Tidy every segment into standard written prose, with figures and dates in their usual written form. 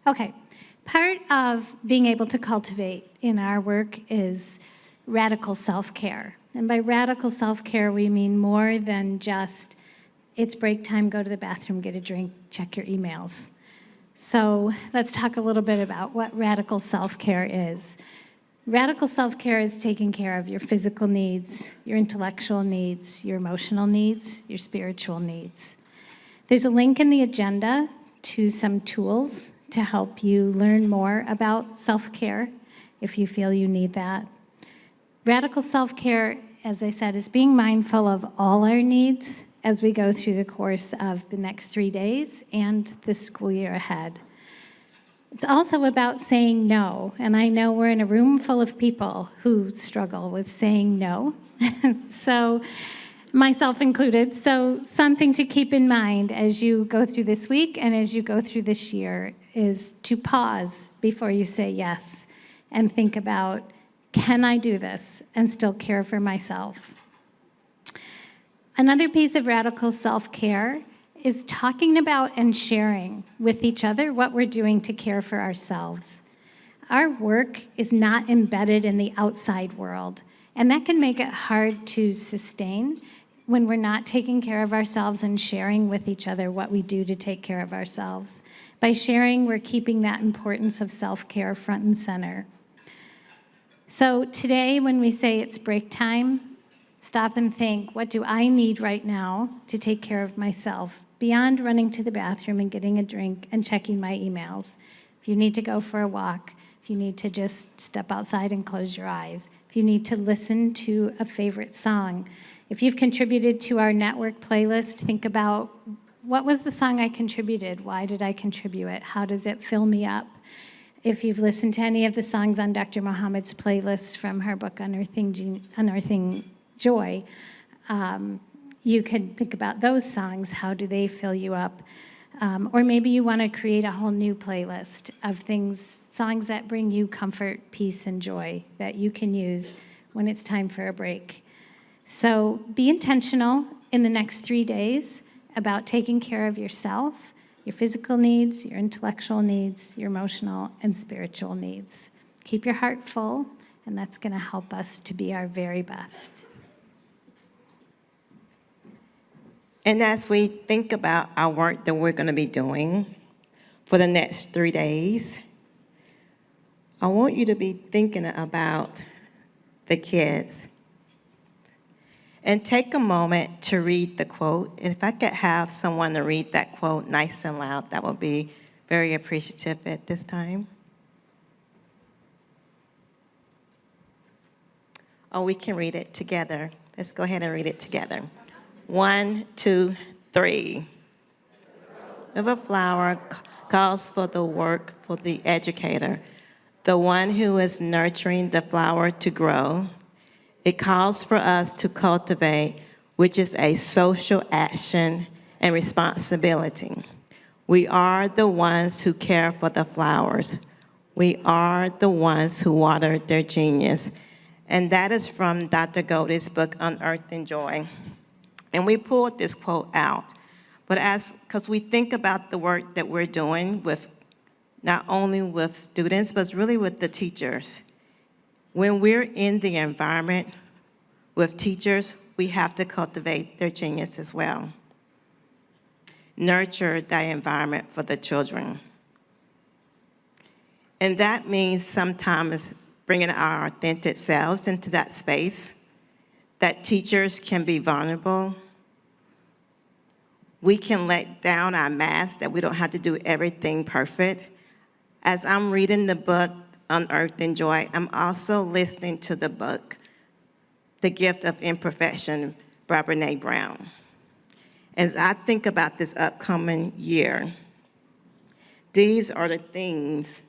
Okay. Part of being able to cultivate in our work is radical self-care. And by radical self-care, we mean more than just, it's break time, go to the bathroom, get a drink, check your emails. So let's talk a little bit about what radical self-care is. Radical self-care is taking care of your physical needs, your intellectual needs, your emotional needs, your spiritual needs. There's a link in the agenda to some tools to help you learn more about self-care if you feel you need that. Radical self-care, as I said, is being mindful of all our needs as we go through the course of the next 3 days and the school year ahead. It's also about saying no, and I know we're in a room full of people who struggle with saying no, so myself included. So something to keep in mind as you go through this week and as you go through this year is to pause before you say yes and think about, can I do this and still care for myself? Another piece of radical self-care is talking about and sharing with each other what we're doing to care for ourselves. Our work is not embedded in the outside world, and that can make it hard to sustain when we're not taking care of ourselves and sharing with each other what we do to take care of ourselves. By sharing, we're keeping that importance of self-care front and center. So today, when we say it's break time, stop and think, what do I need right now to take care of myself, beyond running to the bathroom and getting a drink and checking my emails? If you need to go for a walk, if you need to just step outside and close your eyes, if you need to listen to a favorite song, if you've contributed to our network playlist, think about, what was the song I contributed? Why did I contribute it? How does it fill me up? If you've listened to any of the songs on Dr. Muhammad's playlists from her book, Unearthing Joy, you can think about those songs. How do they fill you up? Or maybe you want to create a whole new playlist of songs that bring you comfort, peace, and joy that you can use when it's time for a break. So be intentional in the next 3 days about taking care of yourself, your physical needs, your intellectual needs, your emotional and spiritual needs. Keep your heart full, and that's going to help us to be our very best. And as we think about our work that we're going to be doing for the next 3 days, I want you to be thinking about the kids. And take a moment to read the quote. And if I could have someone to read that quote nice and loud, that would be very appreciative at this time. Oh, we can read it together. Let's go ahead and read it together. 1, 2, 3. If a flower calls for the work for the educator, the one who is nurturing the flower to grow, it calls for us to cultivate, which is a social action and responsibility. We are the ones who care for the flowers. We are the ones who water their genius. And that is from Dr. Goldie's book, Unearthing Joy. And we pulled this quote out, but because we think about the work that we're doing with, not only with students, but really with the teachers. When we're in the environment with teachers, we have to cultivate their genius as well. Nurture that environment for the children. And that means sometimes bringing our authentic selves into that space, that teachers can be vulnerable. We can let down our mask, that we don't have to do everything perfect. As I'm reading the book, Unearthing Joy, I'm also listening to the book, The Gift of Imperfection by Brené Brown. As I think about this upcoming year, these are the things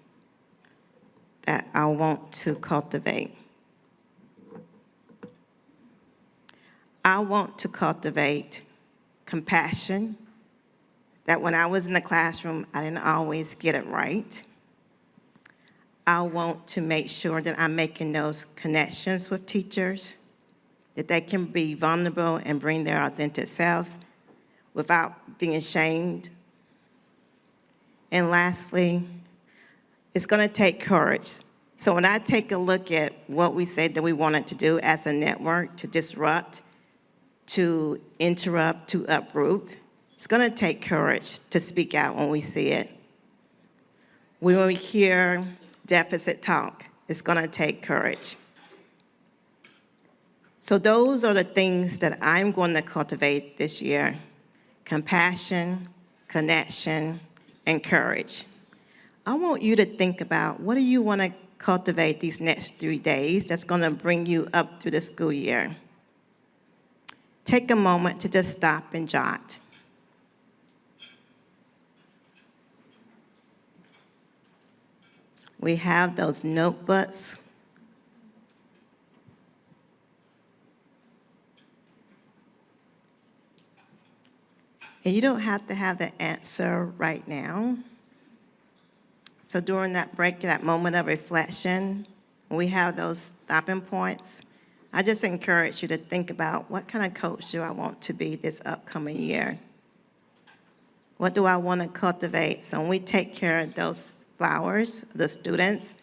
that I want to cultivate. I want to cultivate compassion, that when I was in the classroom, I didn't always get it right. I want to make sure that I'm making those connections with teachers, that they can be vulnerable and bring their authentic selves without being ashamed. And lastly, It's going to take courage. So when I take a look at what we said that we wanted to do as a network, to disrupt, to interrupt, to uproot, it's going to take courage to speak out when we see it. When we hear deficit talk, it's going to take courage. So those are the things that I'm going to cultivate this year: compassion, connection, and courage. I want you to think about, what do you want to cultivate these next 3 days that's going to bring you up through the school year? Take a moment to just stop and jot. We have those notebooks. And you don't have to have the answer right now. So during that break, that moment of reflection, when we have those stopping points, I just encourage you to think about, what kind of coach do I want to be this upcoming year? What do I want to cultivate? So when we take care of those flowers, the students,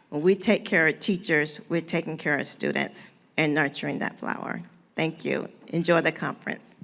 when we take care of teachers, we're taking care of students and nurturing that flower. Thank you. Enjoy the conference.